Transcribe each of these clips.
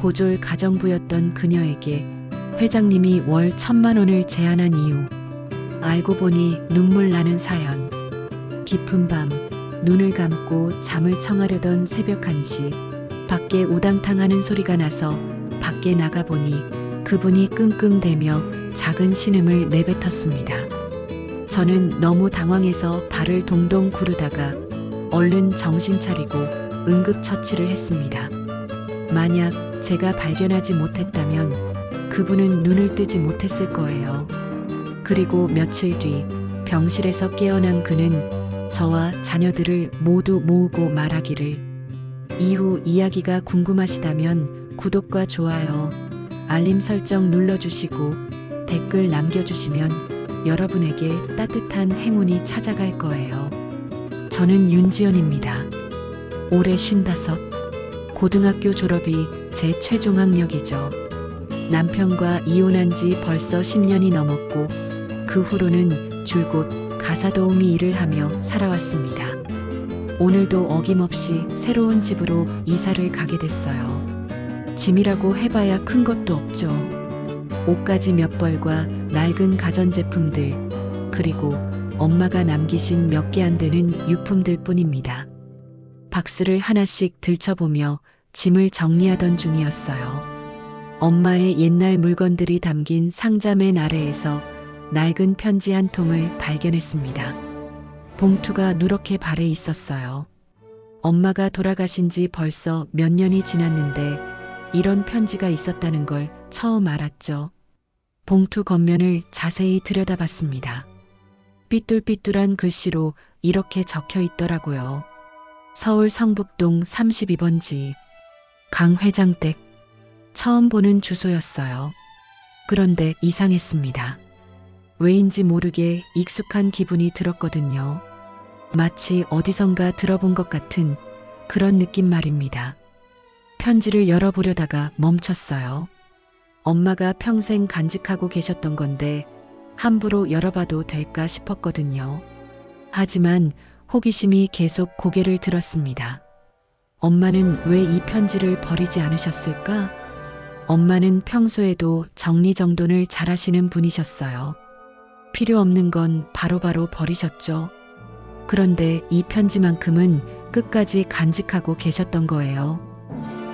고졸 가정부였던 그녀에게 회장님이 월 1,000만 원을 제안한 이유. 알고 보니 눈물 나는 사연. 깊은 밤 눈을 감고 잠을 청하려던 새벽 1시 밖에 우당탕 하는 소리가 나서 밖에 나가보니 그분이 끙끙대며 작은 신음을 내뱉었습니다. 저는 너무 당황해서 발을 동동 구르다가 얼른 정신 차리고 응급처치를 했습니다. 만약 제가 발견하지 못했다면 그분은 눈을 뜨지 못했을 거예요. 그리고 며칠 뒤 병실에서 깨어난 그는 저와 자녀들을 모두 모으고 말하기를, 이후 이야기가 궁금하시다면 구독과 좋아요, 알림 설정 눌러주시고 댓글 남겨주시면 여러분에게 따뜻한 행운이 찾아갈 거예요. 저는 윤지연입니다. 올해 55. 고등학교 졸업이 제 최종 학력이죠. 남편과 이혼한 지 벌써 10년이 넘었고 그 후로는 줄곧 가사 도우미 일을 하며 살아왔습니다. 오늘도 어김없이 새로운 집으로 이사를 가게 됐어요. 짐이라고 해봐야 큰 것도 없죠. 옷가지 몇 벌과 낡은 가전제품들, 그리고 엄마가 남기신 몇 개 안 되는 유품들 뿐입니다. 박스를 하나씩 들춰보며 짐을 정리하던 중이었어요. 엄마의 옛날 물건들이 담긴 상자 맨 아래에서 낡은 편지 한 통을 발견했습니다. 봉투가 누렇게 발해 있었어요. 엄마가 돌아가신 지 벌써 몇 년이 지났는데 이런 편지가 있었다는 걸 처음 알았죠. 봉투 겉면을 자세히 들여다봤습니다. 삐뚤삐뚤한 글씨로 이렇게 적혀 있더라고요. 서울 성북동 32번지 강 회장 댁. 처음 보는 주소였어요. 그런데 이상했습니다. 왜인지 모르게 익숙한 기분이 들었거든요. 마치 어디선가 들어본 것 같은 그런 느낌 말입니다. 편지를 열어보려다가 멈췄어요. 엄마가 평생 간직하고 계셨던 건데 함부로 열어봐도 될까 싶었거든요. 하지만 호기심이 계속 고개를 들었습니다. 엄마는 왜 이 편지를 버리지 않으셨을까? 엄마는 평소에도 정리정돈을 잘하시는 분이셨어요. 필요 없는 건 바로바로 버리셨죠. 그런데 이 편지만큼은 끝까지 간직하고 계셨던 거예요.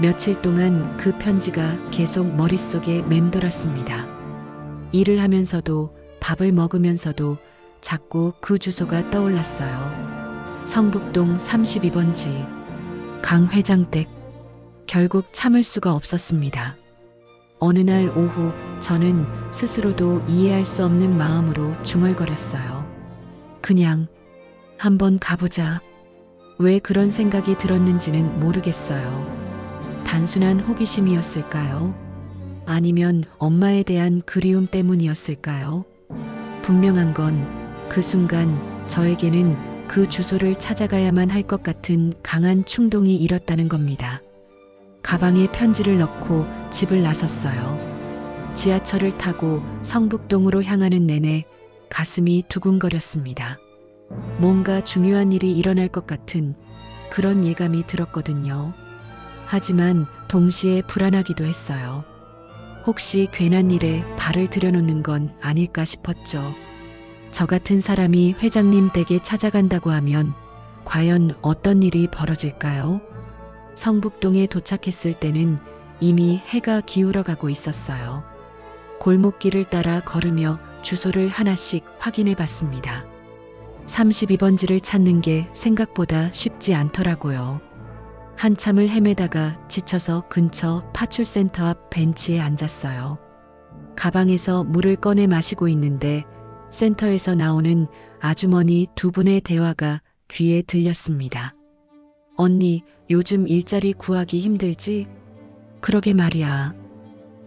며칠 동안 그 편지가 계속 머릿속에 맴돌았습니다. 일을 하면서도 밥을 먹으면서도 자꾸 그 주소가 떠올랐어요. 성북동 32번지 강 회장 댁. 결국 참을 수가 없었습니다. 어느 날 오후 저는 스스로도 이해할 수 없는 마음으로 중얼거렸어요. 그냥 한번 가보자. 왜 그런 생각이 들었는지는 모르겠어요. 단순한 호기심이었을까요? 아니면 엄마에 대한 그리움 때문이었을까요? 분명한 건 그 순간 저에게는 그 주소를 찾아가야만 할 것 같은 강한 충동이 일었다는 겁니다. 가방에 편지를 넣고 집을 나섰어요. 지하철을 타고 성북동으로 향하는 내내 가슴이 두근거렸습니다. 뭔가 중요한 일이 일어날 것 같은 그런 예감이 들었거든요. 하지만 동시에 불안하기도 했어요. 혹시 괜한 일에 발을 들여놓는 건 아닐까 싶었죠. 저 같은 사람이 회장님 댁에 찾아간다고 하면 과연 어떤 일이 벌어질까요? 성북동에 도착했을 때는 이미 해가 기울어가고 있었어요. 골목길을 따라 걸으며 주소를 하나씩 확인해 봤습니다. 32번지를 찾는 게 생각보다 쉽지 않더라고요. 한참을 헤매다가 지쳐서 근처 파출센터 앞 벤치에 앉았어요. 가방에서 물을 꺼내 마시고 있는데 센터에서 나오는 아주머니 두 분의 대화가 귀에 들렸습니다. 언니, 요즘 일자리 구하기 힘들지? 그러게 말이야.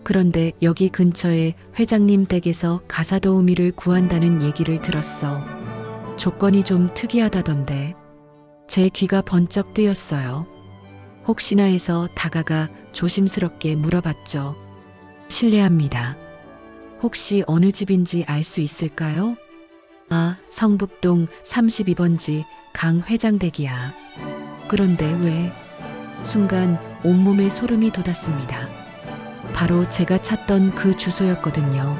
그런데 여기 근처에 회장님 댁에서 가사 도우미를 구한다는 얘기를 들었어. 조건이 좀 특이하다던데. 제 귀가 번쩍 뜨였어요. 혹시나 해서 다가가 조심스럽게 물어봤죠. 실례합니다. 혹시 어느 집인지 알 수 있을까요? 아, 성북동 32번지 강 회장 댁이야. 그런데 왜? 순간 온몸에 소름이 돋았습니다. 바로 제가 찾던 그 주소였거든요.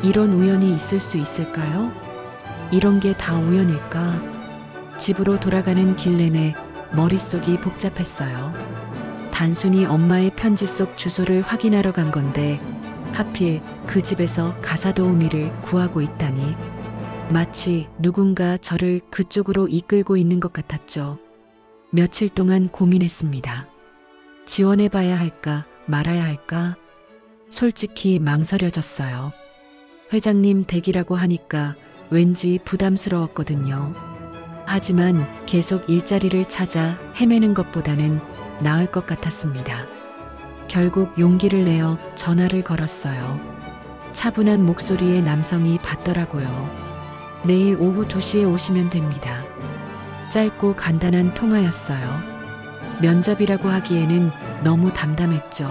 이런 우연이 있을 수 있을까요? 이런 게 다 우연일까? 집으로 돌아가는 길 내내 머릿속이 복잡했어요. 단순히 엄마의 편지 속 주소를 확인하러 간 건데 하필 그 집에서 가사도우미를 구하고 있다니. 마치 누군가 저를 그쪽으로 이끌고 있는 것 같았죠. 며칠 동안 고민했습니다. 지원해봐야 할까 말아야 할까? 솔직히 망설여졌어요. 회장님 댁이라고 하니까 왠지 부담스러웠거든요. 하지만 계속 일자리를 찾아 헤매는 것보다는 나을 것 같았습니다. 결국 용기를 내어 전화를 걸었어요. 차분한 목소리의 남성이 받더라고요. 내일 오후 2시에 오시면 됩니다. 짧고 간단한 통화였어요. 면접이라고 하기에는 너무 담담했죠.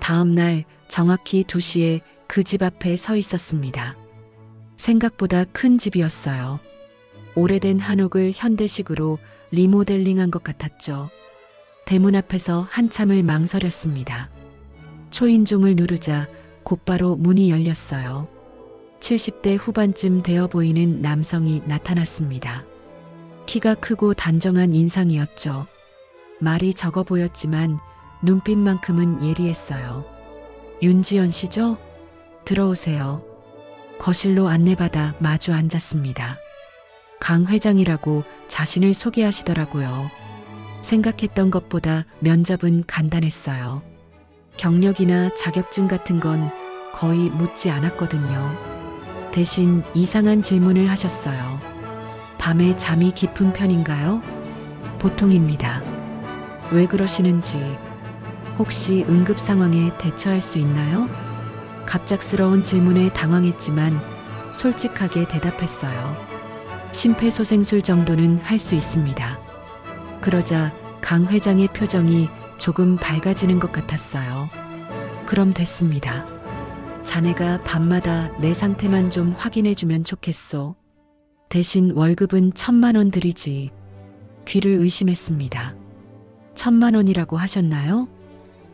다음 날 정확히 2시에 그 집 앞에 서 있었습니다. 생각보다 큰 집이었어요. 오래된 한옥을 현대식으로 리모델링한 것 같았죠. 대문 앞에서 한참을 망설였습니다. 초인종을 누르자 곧바로 문이 열렸어요. 70대 후반쯤 되어 보이는 남성이 나타났습니다. 키가 크고 단정한 인상이었죠. 말이 적어 보였지만 눈빛만큼은 예리했어요. 윤지연 씨죠? 들어오세요. 거실로 안내받아 마주 앉았습니다. 강 회장이라고 자신을 소개하시더라고요. 생각했던 것보다 면접은 간단했어요. 경력이나 자격증 같은 건 거의 묻지 않았거든요. 대신 이상한 질문을 하셨어요. 밤에 잠이 깊은 편인가요? 보통입니다. 왜 그러시는지, 혹시 응급 상황에 대처할 수 있나요? 갑작스러운 질문에 당황했지만 솔직하게 대답했어요. 심폐소생술 정도는 할 수 있습니다. 그러자 강 회장의 표정이 조금 밝아지는 것 같았어요. 그럼 됐습니다. 자네가 밤마다 내 상태만 좀 확인해주면 좋겠소. 대신 월급은 1,000만 원 드리지. 귀를 의심했습니다. 1,000만 원이라고 하셨나요?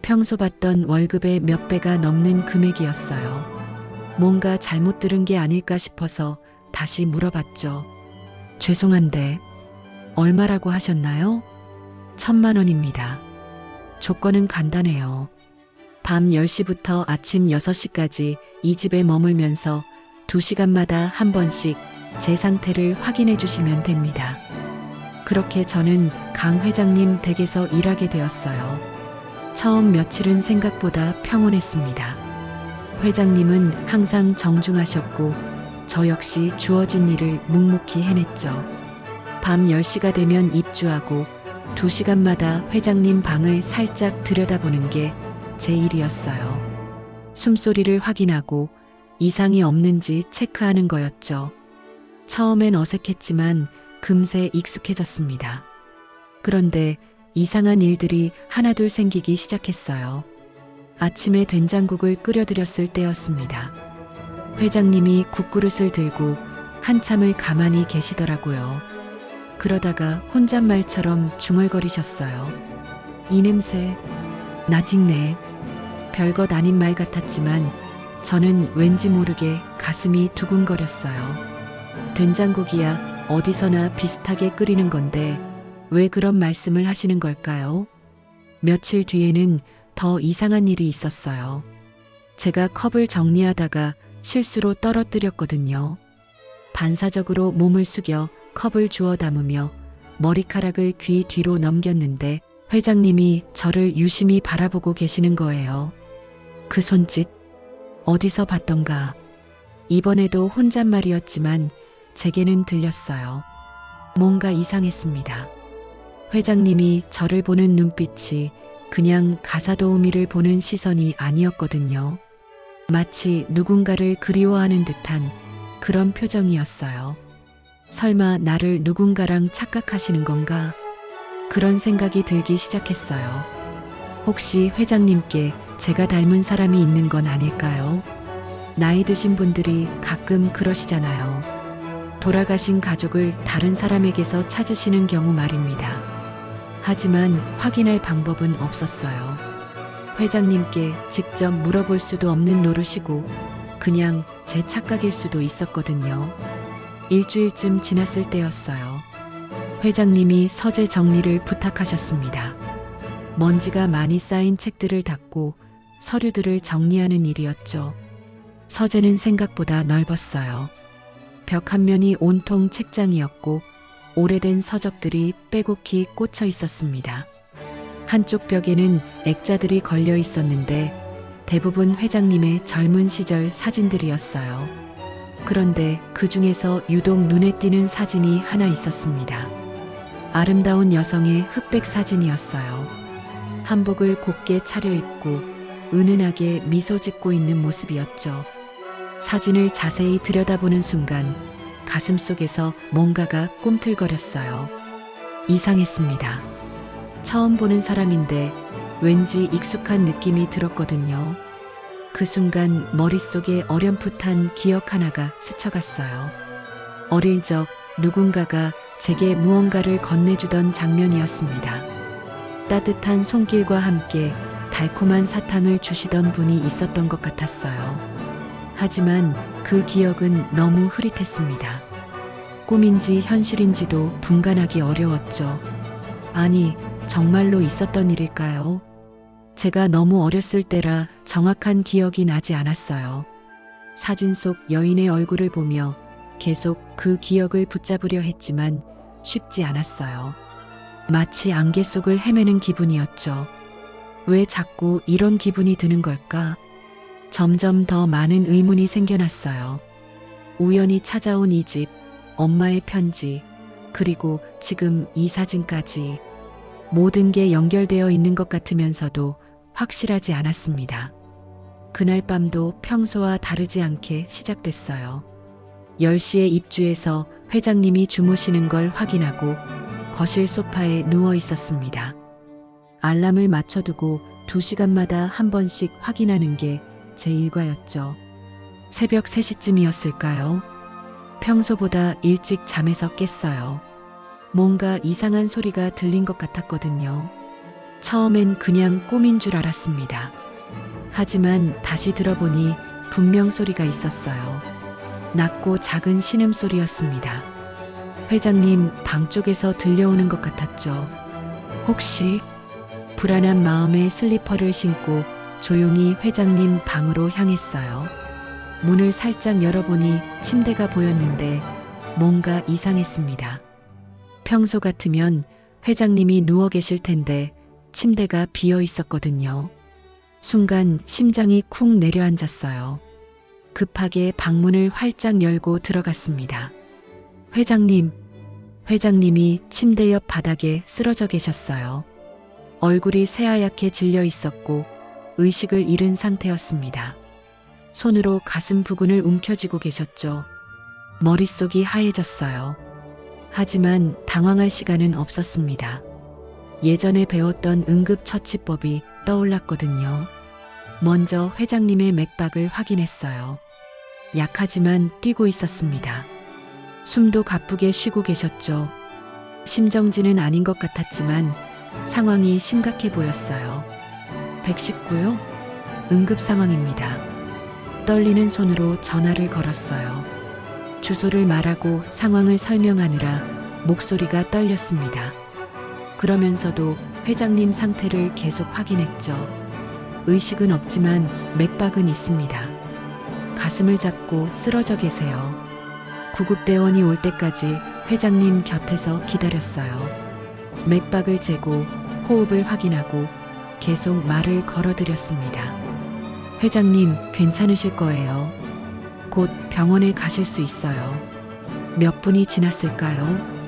평소 받던 월급의 몇 배가 넘는 금액이었어요. 뭔가 잘못 들은 게 아닐까 싶어서 다시 물어봤죠. 죄송한데 얼마라고 하셨나요? 1,000만 원입니다. 조건은 간단해요. 밤 10시부터 아침 6시까지 이 집에 머물면서 2시간마다 한 번씩 제 상태를 확인해 주시면 됩니다. 그렇게 저는 강 회장님 댁에서 일하게 되었어요. 처음 며칠은 생각보다 평온했습니다. 회장님은 항상 정중하셨고 저 역시 주어진 일을 묵묵히 해냈죠. 밤 10시가 되면 입주하고 2시간마다 회장님 방을 살짝 들여다보는 게 제 일이었어요. 숨소리를 확인하고 이상이 없는지 체크하는 거였죠. 처음엔 어색했지만 금세 익숙해졌습니다. 그런데 이상한 일들이 하나둘 생기기 시작했어요. 아침에 된장국을 끓여드렸을 때였습니다. 회장님이 국그릇을 들고 한참을 가만히 계시더라고요. 그러다가 혼잣말처럼 중얼거리셨어요. 이 냄새, 나 찍네. 별것 아닌 말 같았지만 저는 왠지 모르게 가슴이 두근거렸어요. 된장국이야 어디서나 비슷하게 끓이는 건데 왜 그런 말씀을 하시는 걸까요? 며칠 뒤에는 더 이상한 일이 있었어요. 제가 컵을 정리하다가 실수로 떨어뜨렸거든요. 반사적으로 몸을 숙여 컵을 주워 담으며 머리카락을 귀 뒤로 넘겼는데 회장님이 저를 유심히 바라보고 계시는 거예요. 그 손짓, 어디서 봤던가. 이번에도 혼잣말이었지만 제게는 들렸어요. 뭔가 이상했습니다. 회장님이 저를 보는 눈빛이 그냥 가사도우미를 보는 시선이 아니었거든요. 마치 누군가를 그리워하는 듯한 그런 표정이었어요. 설마 나를 누군가랑 착각하시는 건가? 그런 생각이 들기 시작했어요. 혹시 회장님께 제가 닮은 사람이 있는 건 아닐까요? 나이 드신 분들이 가끔 그러시잖아요. 돌아가신 가족을 다른 사람에게서 찾으시는 경우 말입니다. 하지만 확인할 방법은 없었어요. 회장님께 직접 물어볼 수도 없는 노릇이고 그냥 제 착각일 수도 있었거든요. 일주일쯤 지났을 때였어요. 회장님이 서재 정리를 부탁하셨습니다. 먼지가 많이 쌓인 책들을 닦고 서류들을 정리하는 일이었죠. 서재는 생각보다 넓었어요. 벽 한 면이 온통 책장이었고 오래된 서적들이 빼곡히 꽂혀 있었습니다. 한쪽 벽에는 액자들이 걸려 있었는데 대부분 회장님의 젊은 시절 사진들이었어요. 그런데 그 중에서 유독 눈에 띄는 사진이 하나 있었습니다. 아름다운 여성의 흑백 사진이었어요. 한복을 곱게 차려입고 은은하게 미소 짓고 있는 모습이었죠. 사진을 자세히 들여다보는 순간 가슴속에서 뭔가가 꿈틀거렸어요. 이상했습니다. 처음 보는 사람인데 왠지 익숙한 느낌이 들었거든요. 그 순간 머릿속에 어렴풋한 기억 하나가 스쳐갔어요. 어릴 적 누군가가 제게 무언가를 건네주던 장면이었습니다. 따뜻한 손길과 함께 달콤한 사탕을 주시던 분이 있었던 것 같았어요. 하지만 그 기억은 너무 흐릿했습니다. 꿈인지 현실인지도 분간하기 어려웠죠. 아니, 정말로 있었던 일일까요? 제가 너무 어렸을 때라 정확한 기억이 나지 않았어요. 사진 속 여인의 얼굴을 보며 계속 그 기억을 붙잡으려 했지만 쉽지 않았어요. 마치 안개 속을 헤매는 기분이었죠. 왜 자꾸 이런 기분이 드는 걸까? 점점 더 많은 의문이 생겨났어요. 우연히 찾아온 이 집, 엄마의 편지, 그리고 지금 이 사진까지 모든 게 연결되어 있는 것 같으면서도 확실하지 않았습니다. 그날 밤도 평소와 다르지 않게 시작됐어요. 10시에 입주해서 회장님이 주무시는 걸 확인하고 거실 소파에 누워 있었습니다. 알람을 맞춰두고 2시간마다 한 번씩 확인하는 게 제 일과였죠. 새벽 3시쯤이었을까요? 평소보다 일찍 잠에서 깼어요. 뭔가 이상한 소리가 들린 것 같았거든요. 처음엔 그냥 꿈인 줄 알았습니다. 하지만 다시 들어보니 분명 소리가 있었어요. 낮고 작은 신음소리였습니다. 회장님 방 쪽에서 들려오는 것 같았죠. 혹시? 불안한 마음에 슬리퍼를 신고 조용히 회장님 방으로 향했어요. 문을 살짝 열어보니 침대가 보였는데 뭔가 이상했습니다. 평소 같으면 회장님이 누워 계실 텐데 침대가 비어 있었거든요. 순간 심장이 쿵 내려앉았어요. 급하게 방문을 활짝 열고 들어갔습니다. 회장님이 침대 옆 바닥에 쓰러져 계셨어요. 얼굴이 새하얗게 질려 있었고 의식을 잃은 상태였습니다. 손으로 가슴 부근을 움켜쥐고 계셨죠. 머릿속이 하얘졌어요. 하지만 당황할 시간은 없었습니다. 예전에 배웠던 응급처치법이 떠올랐거든요. 먼저 회장님의 맥박을 확인했어요. 약하지만 뛰고 있었습니다. 숨도 가쁘게 쉬고 계셨죠. 심정지는 아닌 것 같았지만 상황이 심각해 보였어요. 119요? 응급 상황입니다. 떨리는 손으로 전화를 걸었어요. 주소를 말하고 상황을 설명하느라 목소리가 떨렸습니다. 그러면서도 회장님 상태를 계속 확인했죠. 의식은 없지만 맥박은 있습니다. 가슴을 잡고 쓰러져 계세요. 구급대원이 올 때까지 회장님 곁에서 기다렸어요. 맥박을 재고 호흡을 확인하고 계속 말을 걸어드렸습니다. 회장님, 괜찮으실 거예요. 곧 병원에 가실 수 있어요. 몇 분이 지났을까요?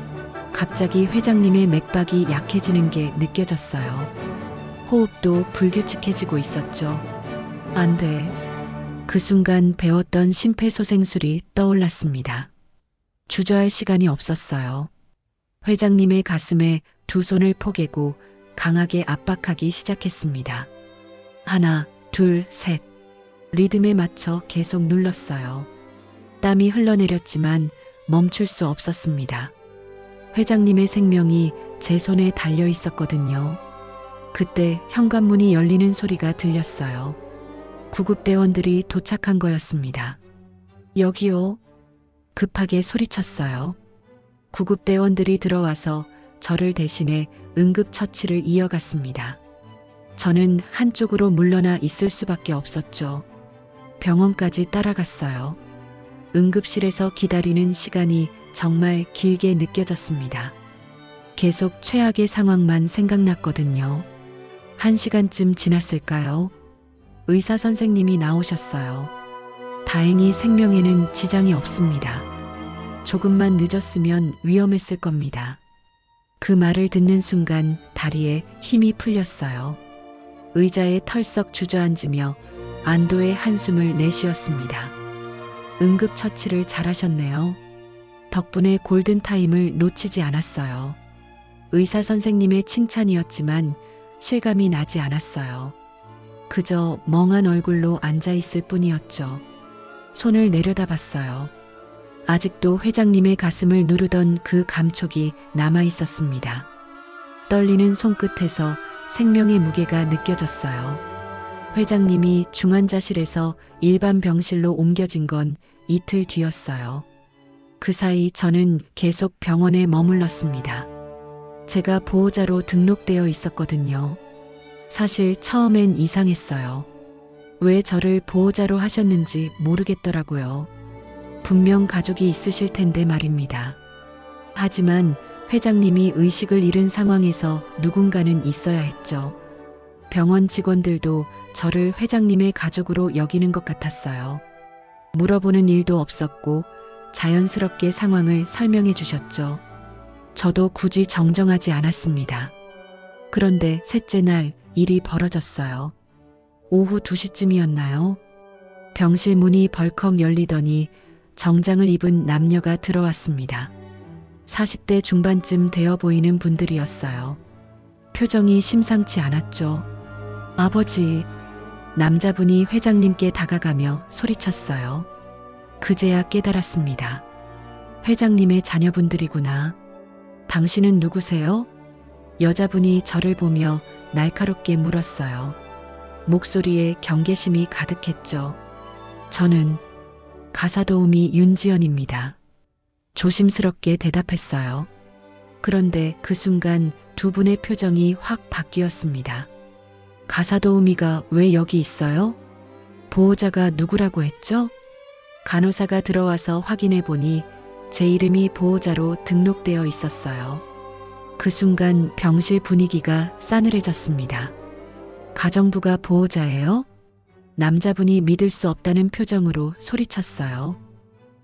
갑자기 회장님의 맥박이 약해지는 게 느껴졌어요. 호흡도 불규칙해지고 있었죠. 안 돼. 그 순간 배웠던 심폐소생술이 떠올랐습니다. 주저할 시간이 없었어요. 회장님의 가슴에 두 손을 포개고 강하게 압박하기 시작했습니다. 하나, 둘, 셋. 리듬에 맞춰 계속 눌렀어요. 땀이 흘러내렸지만 멈출 수 없었습니다. 회장님의 생명이 제 손에 달려 있었거든요. 그때 현관문이 열리는 소리가 들렸어요. 구급대원들이 도착한 거였습니다. 여기요. 급하게 소리쳤어요. 구급대원들이 들어와서 저를 대신해 응급처치를 이어갔습니다. 저는 한쪽으로 물러나 있을 수밖에 없었죠. 병원까지 따라갔어요. 응급실에서 기다리는 시간이 정말 길게 느껴졌습니다. 계속 최악의 상황만 생각났거든요. 1시간쯤 지났을까요? 의사 선생님이 나오셨어요. 다행히 생명에는 지장이 없습니다. 조금만 늦었으면 위험했을 겁니다. 그 말을 듣는 순간 다리에 힘이 풀렸어요. 의자에 털썩 주저앉으며 안도의 한숨을 내쉬었습니다. 응급처치를 잘하셨네요. 덕분에 골든타임을 놓치지 않았어요. 의사 선생님의 칭찬이었지만 실감이 나지 않았어요. 그저 멍한 얼굴로 앉아있을 뿐이었죠. 손을 내려다봤어요. 아직도 회장님의 가슴을 누르던 그 감촉이 남아있었습니다. 떨리는 손끝에서 생명의 무게가 느껴졌어요. 회장님이 중환자실에서 일반 병실로 옮겨진 건 이틀 뒤였어요. 그 사이 저는 계속 병원에 머물렀습니다. 제가 보호자로 등록되어 있었거든요. 사실 처음엔 이상했어요. 왜 저를 보호자로 하셨는지 모르겠더라고요. 분명 가족이 있으실 텐데 말입니다. 하지만 회장님이 의식을 잃은 상황에서 누군가는 있어야 했죠. 병원 직원들도 저를 회장님의 가족으로 여기는 것 같았어요. 물어보는 일도 없었고 자연스럽게 상황을 설명해 주셨죠. 저도 굳이 정정하지 않았습니다. 그런데 셋째 날 일이 벌어졌어요. 오후 2시쯤이었나요? 병실 문이 벌컥 열리더니 정장을 입은 남녀가 들어왔습니다. 40대 중반쯤 되어 보이는 분들이었어요. 표정이 심상치 않았죠. 아버지, 남자분이 회장님께 다가가며 소리쳤어요. 그제야 깨달았습니다. 회장님의 자녀분들이구나. 당신은 누구세요? 여자분이 저를 보며 날카롭게 물었어요. 목소리에 경계심이 가득했죠. 저는 가사도우미 윤지연입니다. 조심스럽게 대답했어요. 그런데 그 순간 두 분의 표정이 확 바뀌었습니다. 가사도우미가 왜 여기 있어요? 보호자가 누구라고 했죠? 간호사가 들어와서 확인해 보니 제 이름이 보호자로 등록되어 있었어요. 그 순간 병실 분위기가 싸늘해졌습니다. 가정부가 보호자예요? 남자분이 믿을 수 없다는 표정으로 소리쳤어요.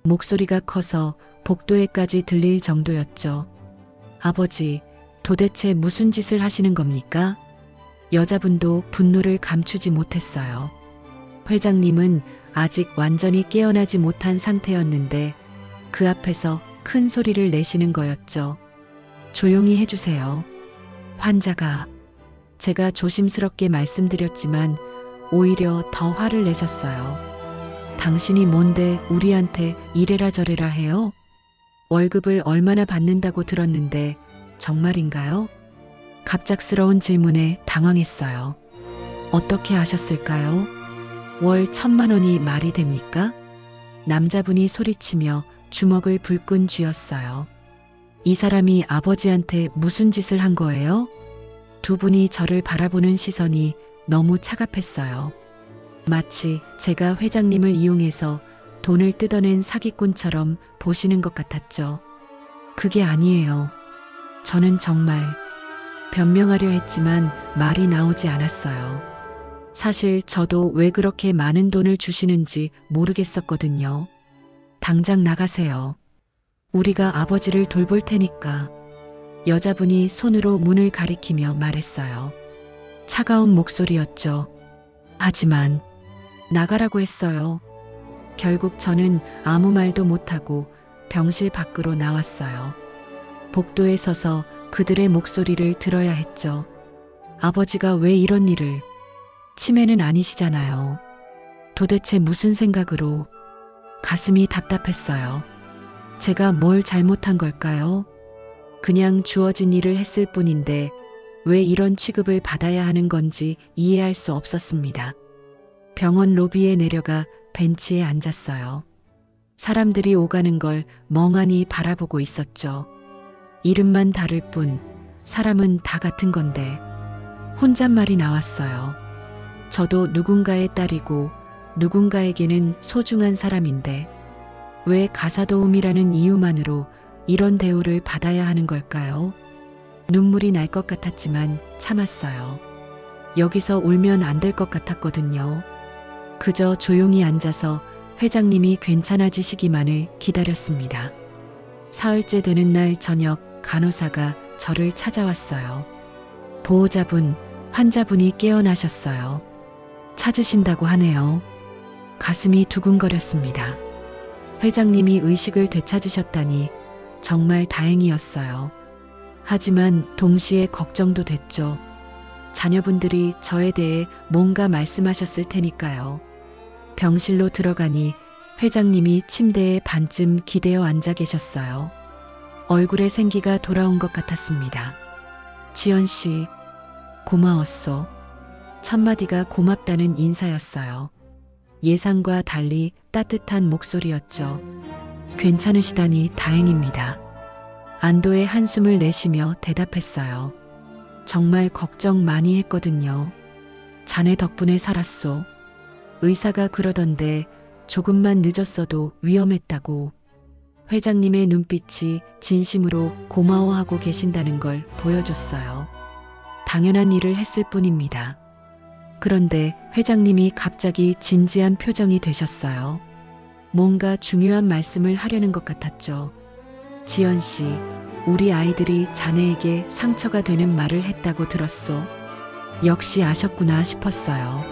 목소리가 커서 복도에까지 들릴 정도였죠. 아버지, 도대체 무슨 짓을 하시는 겁니까? 여자분도 분노를 감추지 못했어요. 회장님은 아직 완전히 깨어나지 못한 상태였는데 그 앞에서 큰 소리를 내시는 거였죠. 조용히 해주세요. 환자가. 제가 조심스럽게 말씀드렸지만 오히려 더 화를 내셨어요. 당신이 뭔데 우리한테 이래라 저래라 해요? 월급을 얼마나 받는다고 들었는데 정말인가요? 갑작스러운 질문에 당황했어요. 어떻게 아셨을까요? 월 1,000만 원이 말이 됩니까? 남자분이 소리치며 주먹을 불끈 쥐었어요. 이 사람이 아버지한테 무슨 짓을 한 거예요? 두 분이 저를 바라보는 시선이 너무 차갑했어요. 마치 제가 회장님을 이용해서 돈을 뜯어낸 사기꾼처럼 보시는 것 같았죠. 그게 아니에요. 저는 정말 변명하려 했지만 말이 나오지 않았어요. 사실 저도 왜 그렇게 많은 돈을 주시는지 모르겠었거든요. 당장 나가세요. 우리가 아버지를 돌볼 테니까. 여자분이 손으로 문을 가리키며 말했어요. 차가운 목소리였죠. 하지만 나가라고 했어요. 결국 저는 아무 말도 못하고 병실 밖으로 나왔어요. 복도에 서서 그들의 목소리를 들어야 했죠. 아버지가 왜 이런 일을. 치매는 아니시잖아요. 도대체 무슨 생각으로. 가슴이 답답했어요. 제가 뭘 잘못한 걸까요? 그냥 주어진 일을 했을 뿐인데 왜 이런 취급을 받아야 하는 건지 이해할 수 없었습니다. 병원 로비에 내려가 벤치에 앉았어요. 사람들이 오가는 걸 멍하니 바라보고 있었죠. 이름만 다를 뿐 사람은 다 같은 건데 혼잣말이 나왔어요. 저도 누군가의 딸이고 누군가에게는 소중한 사람인데 왜 가사도우미라는 이유만으로 이런 대우를 받아야 하는 걸까요? 눈물이 날 것 같았지만 참았어요. 여기서 울면 안 될 것 같았거든요. 그저 조용히 앉아서 회장님이 괜찮아지시기만을 기다렸습니다. 사흘째 되는 날 저녁 간호사가 저를 찾아왔어요. 보호자분, 환자분이 깨어나셨어요. 찾으신다고 하네요. 가슴이 두근거렸습니다. 회장님이 의식을 되찾으셨다니 정말 다행이었어요. 하지만 동시에 걱정도 됐죠. 자녀분들이 저에 대해 뭔가 말씀하셨을 테니까요. 병실로 들어가니 회장님이 침대에 반쯤 기대어 앉아 계셨어요. 얼굴에 생기가 돌아온 것 같았습니다. 지연 씨, 고마웠소. 첫마디가 고맙다는 인사였어요. 예상과 달리 따뜻한 목소리였죠. 괜찮으시다니 다행입니다. 안도의 한숨을 내쉬며 대답했어요. 정말 걱정 많이 했거든요. 자네 덕분에 살았소. 의사가 그러던데 조금만 늦었어도 위험했다고. 회장님의 눈빛이 진심으로 고마워하고 계신다는 걸 보여줬어요. 당연한 일을 했을 뿐입니다. 그런데 회장님이 갑자기 진지한 표정이 되셨어요. 뭔가 중요한 말씀을 하려는 것 같았죠. 지연 씨, 우리 아이들이 자네에게 상처가 되는 말을 했다고 들었소. 역시 아셨구나 싶었어요.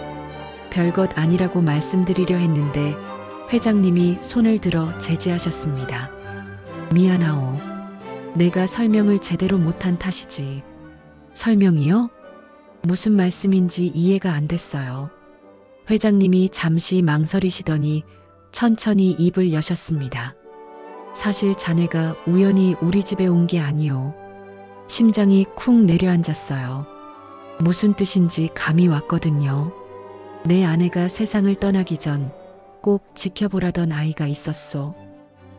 별것 아니라고 말씀드리려 했는데 회장님이 손을 들어 제지하셨습니다. 미안하오. 내가 설명을 제대로 못한 탓이지. 설명이요? 무슨 말씀인지 이해가 안 됐어요. 회장님이 잠시 망설이시더니 천천히 입을 여셨습니다. 사실 자네가 우연히 우리 집에 온 게 아니오. 심장이 쿵 내려앉았어요. 무슨 뜻인지 감이 왔거든요. 내 아내가 세상을 떠나기 전 꼭 지켜보라던 아이가 있었소.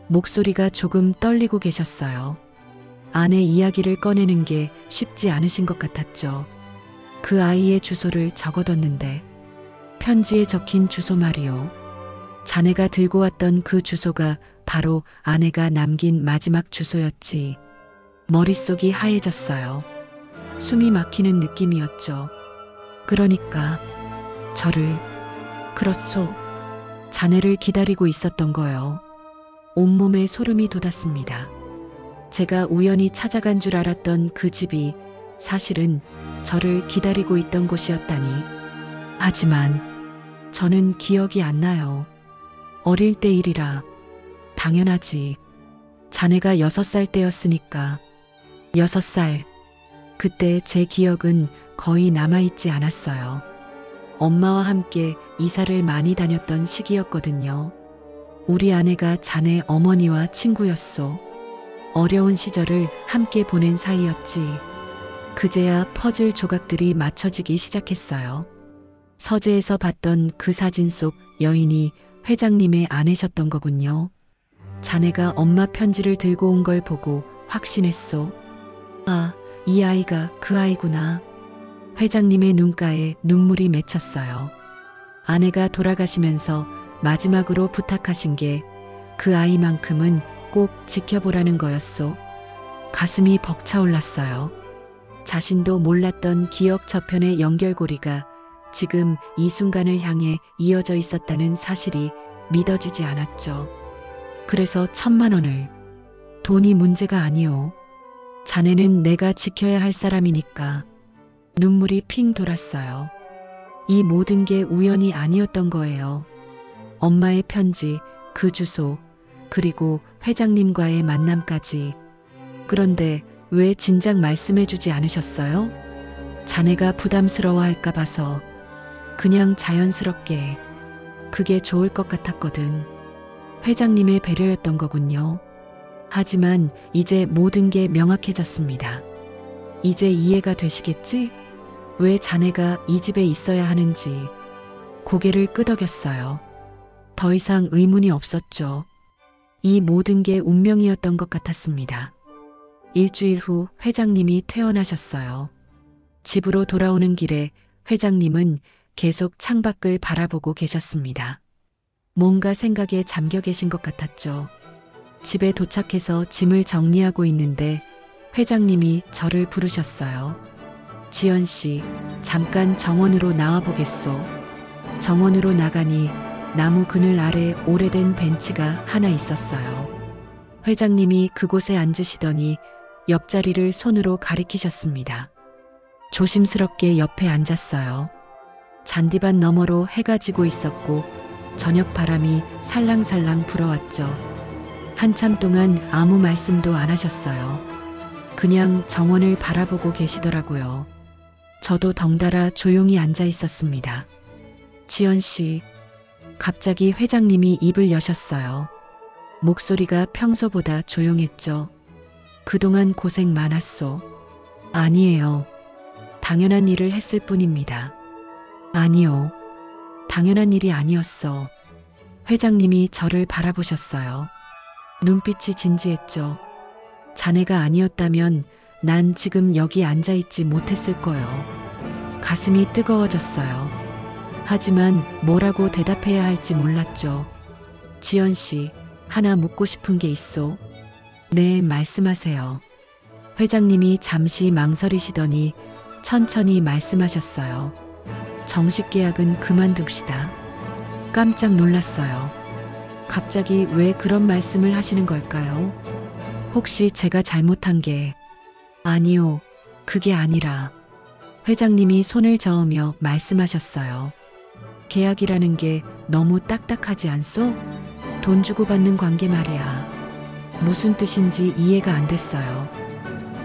목소리가 조금 떨리고 계셨어요. 아내 이야기를 꺼내는 게 쉽지 않으신 것 같았죠. 그 아이의 주소를 적어뒀는데 편지에 적힌 주소 말이오. 자네가 들고 왔던 그 주소가 바로 아내가 남긴 마지막 주소였지. 머릿속이 하얘졌어요. 숨이 막히는 느낌이었죠. 그러니까 저를, 그렇소. 자네를 기다리고 있었던 거요. 온몸에 소름이 돋았습니다. 제가 우연히 찾아간 줄 알았던 그 집이 사실은 저를 기다리고 있던 곳이었다니. 하지만 저는 기억이 안 나요. 어릴 때 일이라. 당연하지. 자네가 6살 때였으니까. 6살. 그때 제 기억은 거의 남아있지 않았어요. 엄마와 함께 이사를 많이 다녔던 시기였거든요. 우리 아내가 자네 어머니와 친구였소. 어려운 시절을 함께 보낸 사이였지. 그제야 퍼즐 조각들이 맞춰지기 시작했어요. 서재에서 봤던 그 사진 속 여인이 회장님의 아내셨던 거군요. 자네가 엄마 편지를 들고 온 걸 보고 확신했소. 아, 이 아이가 그 아이구나. 회장님의 눈가에 눈물이 맺혔어요. 아내가 돌아가시면서 마지막으로 부탁하신 게 그 아이만큼은 꼭 지켜보라는 거였소. 가슴이 벅차올랐어요. 자신도 몰랐던 기억 저편의 연결고리가 지금 이 순간을 향해 이어져 있었다는 사실이 믿어지지 않았죠. 그래서 1,000만 원을. 돈이 문제가 아니오. 자네는 내가 지켜야 할 사람이니까. 눈물이 핑 돌았어요. 이 모든 게 우연이 아니었던 거예요. 엄마의 편지, 그 주소, 그리고 회장님과의 만남까지. 그런데 왜 진작 말씀해주지 않으셨어요? 자네가 부담스러워할까 봐서. 그냥 자연스럽게. 그게 좋을 것 같았거든. 회장님의 배려였던 거군요. 하지만 이제 모든 게 명확해졌습니다. 이제 이해가 되시겠지? 왜 자네가 이 집에 있어야 하는지. 고개를 끄덕였어요. 더 이상 의문이 없었죠. 이 모든 게 운명이었던 것 같았습니다. 일주일 후 회장님이 퇴원하셨어요. 집으로 돌아오는 길에 회장님은 계속 창밖을 바라보고 계셨습니다. 뭔가 생각에 잠겨 계신 것 같았죠. 집에 도착해서 짐을 정리하고 있는데 회장님이 저를 부르셨어요. 지연 씨, 잠깐 정원으로 나와 보겠소. 정원으로 나가니 나무 그늘 아래 오래된 벤치가 하나 있었어요. 회장님이 그곳에 앉으시더니 옆자리를 손으로 가리키셨습니다. 조심스럽게 옆에 앉았어요. 잔디밭 너머로 해가 지고 있었고 저녁 바람이 살랑살랑 불어왔죠. 한참 동안 아무 말씀도 안 하셨어요. 그냥 정원을 바라보고 계시더라고요. 저도 덩달아 조용히 앉아 있었습니다. 지연 씨, 갑자기 회장님이 입을 여셨어요. 목소리가 평소보다 조용했죠. 그동안 고생 많았소. 아니에요. 당연한 일을 했을 뿐입니다. 아니요. 당연한 일이 아니었어. 회장님이 저를 바라보셨어요. 눈빛이 진지했죠. 자네가 아니었다면 난 지금 여기 앉아있지 못했을 거요. 가슴이 뜨거워졌어요. 하지만 뭐라고 대답해야 할지 몰랐죠. 지연 씨, 하나 묻고 싶은 게 있소. 네, 말씀하세요. 회장님이 잠시 망설이시더니 천천히 말씀하셨어요. 정식 계약은 그만둡시다. 깜짝 놀랐어요. 갑자기 왜 그런 말씀을 하시는 걸까요? 혹시 제가 잘못한 게... 아니요, 그게 아니라... 회장님이 손을 저으며 말씀하셨어요. 계약이라는 게 너무 딱딱하지 않소? 돈 주고 받는 관계 말이야. 무슨 뜻인지 이해가 안 됐어요.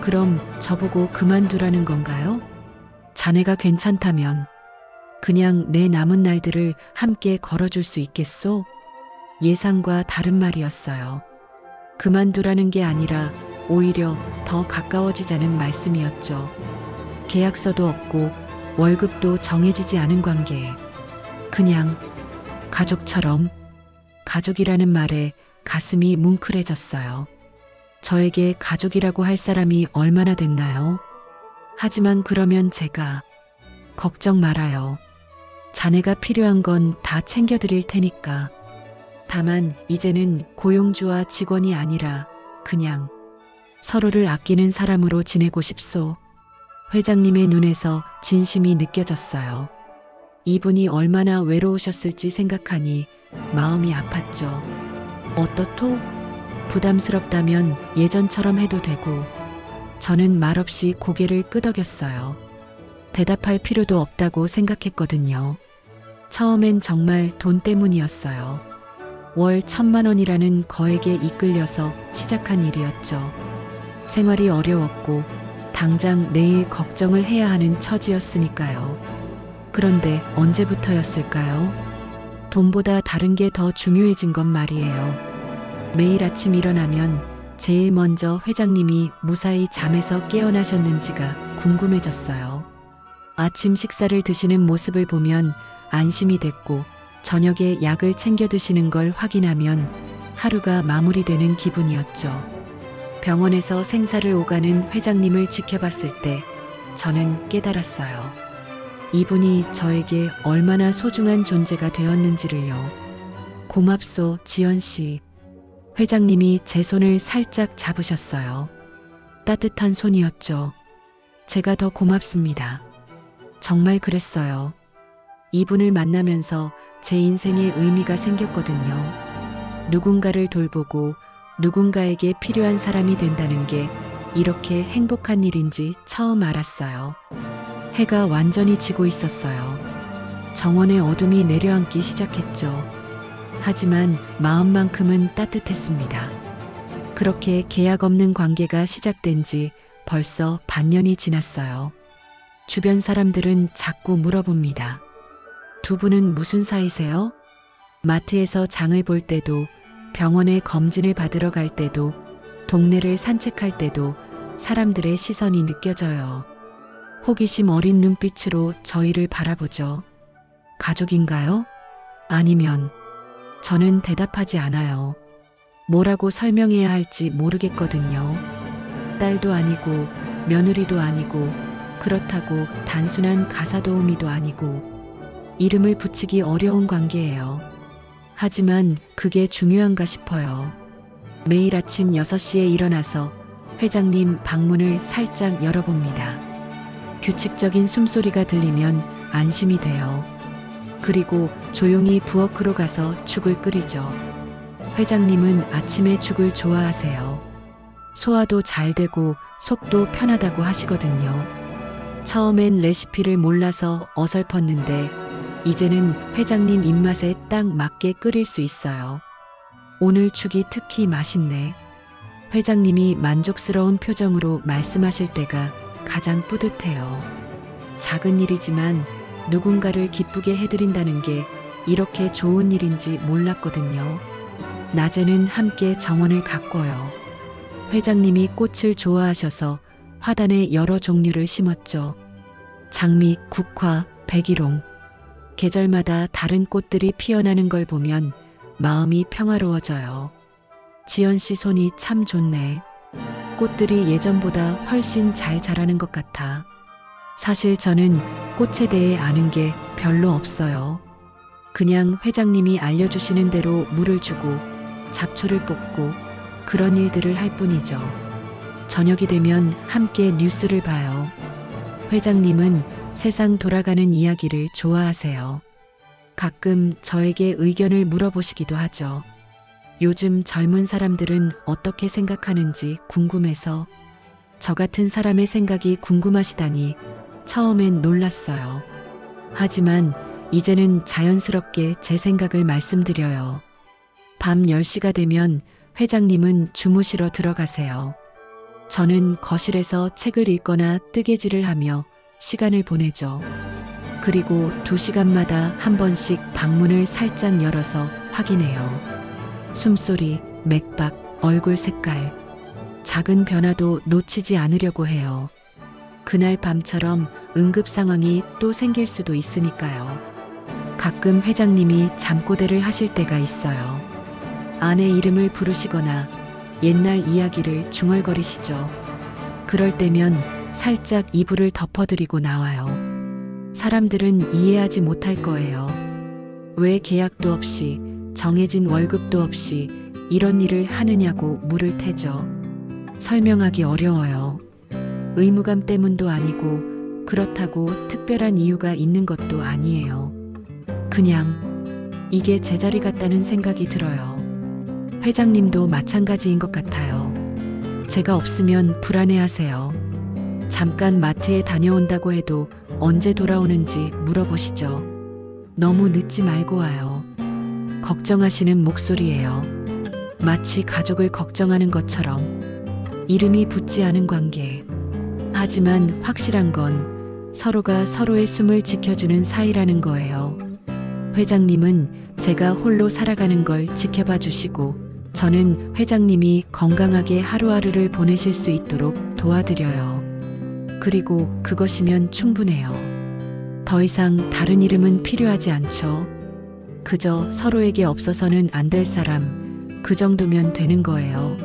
그럼 저보고 그만두라는 건가요? 자네가 괜찮다면 그냥 내 남은 날들을 함께 걸어줄 수 있겠소? 예상과 다른 말이었어요. 그만두라는 게 아니라 오히려 더 가까워지자는 말씀이었죠. 계약서도 없고 월급도 정해지지 않은 관계. 그냥 가족처럼. 가족이라는 말에 가슴이 뭉클해졌어요. 저에게 가족이라고 할 사람이 얼마나 됐나요? 하지만 그러면 제가... 걱정 말아요. 자네가 필요한 건 다 챙겨드릴 테니까. 다만 이제는 고용주와 직원이 아니라 그냥 서로를 아끼는 사람으로 지내고 싶소. 회장님의 눈에서 진심이 느껴졌어요. 이분이 얼마나 외로우셨을지 생각하니 마음이 아팠죠. 어떻소? 부담스럽다면 예전처럼 해도 되고. 저는 말없이 고개를 끄덕였어요. 대답할 필요도 없다고 생각했거든요. 처음엔 정말 돈 때문이었어요. 월 1,000만 원이라는 거액에 이끌려서 시작한 일이었죠. 생활이 어려웠고 당장 내일 걱정을 해야 하는 처지였으니까요. 그런데 언제부터였을까요? 돈보다 다른 게 더 중요해진 건 말이에요. 매일 아침 일어나면 제일 먼저 회장님이 무사히 잠에서 깨어나셨는지가 궁금해졌어요. 아침 식사를 드시는 모습을 보면 안심이 됐고 저녁에 약을 챙겨 드시는 걸 확인하면 하루가 마무리되는 기분이었죠. 병원에서 생사를 오가는 회장님을 지켜봤을 때 저는 깨달았어요. 이분이 저에게 얼마나 소중한 존재가 되었는지를요. 고맙소, 지연 씨. 회장님이 제 손을 살짝 잡으셨어요. 따뜻한 손이었죠. 제가 더 고맙습니다. 정말 그랬어요. 이분을 만나면서 제 인생에 의미가 생겼거든요. 누군가를 돌보고 누군가에게 필요한 사람이 된다는 게 이렇게 행복한 일인지 처음 알았어요. 해가 완전히 지고 있었어요. 정원의 어둠이 내려앉기 시작했죠. 하지만 마음만큼은 따뜻했습니다. 그렇게 계약 없는 관계가 시작된 지 벌써 반년이 지났어요. 주변 사람들은 자꾸 물어봅니다. 두 분은 무슨 사이세요? 마트에서 장을 볼 때도, 병원에 검진을 받으러 갈 때도, 동네를 산책할 때도 사람들의 시선이 느껴져요. 호기심 어린 눈빛으로 저희를 바라보죠. 가족인가요? 아니면 저는 대답하지 않아요. 뭐라고 설명해야 할지 모르겠거든요. 딸도 아니고 며느리도 아니고 그렇다고 단순한 가사도우미도 아니고 이름을 붙이기 어려운 관계예요. 하지만 그게 중요한가 싶어요. 매일 아침 6시에 일어나서 회장님 방문을 살짝 열어봅니다. 규칙적인 숨소리가 들리면 안심이 돼요. 그리고 조용히 부엌으로 가서 죽을 끓이죠. 회장님은 아침에 죽을 좋아하세요. 소화도 잘 되고 속도 편하다고 하시거든요. 처음엔 레시피를 몰라서 어설펐는데 이제는 회장님 입맛에 딱 맞게 끓일 수 있어요. 오늘 죽이 특히 맛있네. 회장님이 만족스러운 표정으로 말씀하실 때가 가장 뿌듯해요. 작은 일이지만 누군가를 기쁘게 해드린다는 게 이렇게 좋은 일인지 몰랐거든요. 낮에는 함께 정원을 가꿔요. 회장님이 꽃을 좋아하셔서 화단에 여러 종류를 심었죠. 장미, 국화, 백일홍. 계절마다 다른 꽃들이 피어나는 걸 보면 마음이 평화로워져요. 지연 씨 손이 참 좋네. 꽃들이 예전보다 훨씬 잘 자라는 것 같아. 사실 저는 꽃에 대해 아는 게 별로 없어요. 그냥 회장님이 알려주시는 대로 물을 주고 잡초를 뽑고 그런 일들을 할 뿐이죠. 저녁이 되면 함께 뉴스를 봐요. 회장님은 세상 돌아가는 이야기를 좋아하세요. 가끔 저에게 의견을 물어보시기도 하죠. 요즘 젊은 사람들은 어떻게 생각하는지 궁금해서. 저 같은 사람의 생각이 궁금하시다니 처음엔 놀랐어요. 하지만 이제는 자연스럽게 제 생각을 말씀드려요. 밤 10시가 되면 회장님은 주무시러 들어가세요. 저는 거실에서 책을 읽거나 뜨개질을 하며 시간을 보내죠. 그리고 2시간마다 한 번씩 방문을 살짝 열어서 확인해요. 숨소리, 맥박, 얼굴 색깔. 작은 변화도 놓치지 않으려고 해요. 그날 밤처럼 응급 상황이 또 생길 수도 있으니까요. 가끔 회장님이 잠꼬대를 하실 때가 있어요. 아내 이름을 부르시거나 옛날 이야기를 중얼거리시죠. 그럴 때면 살짝 이불을 덮어드리고 나와요. 사람들은 이해하지 못할 거예요. 왜 계약도 없이 정해진 월급도 없이 이런 일을 하느냐고 물을 테죠. 설명하기 어려워요. 의무감 때문도 아니고 그렇다고 특별한 이유가 있는 것도 아니에요. 그냥 이게 제 자리 같다는 생각이 들어요. 회장님도 마찬가지인 것 같아요. 제가 없으면 불안해하세요. 잠깐 마트에 다녀온다고 해도 언제 돌아오는지 물어보시죠. 너무 늦지 말고 와요. 걱정하시는 목소리예요. 마치 가족을 걱정하는 것처럼. 이름이 붙지 않은 관계. 하지만 확실한 건 서로가 서로의 숨을 지켜주는 사이라는 거예요. 회장님은 제가 홀로 살아가는 걸 지켜봐 주시고 저는 회장님이 건강하게 하루하루를 보내실 수 있도록 도와드려요. 그리고 그것이면 충분해요. 더 이상 다른 이름은 필요하지 않죠. 그저 서로에게 없어서는 안 될 사람, 그 정도면 되는 거예요.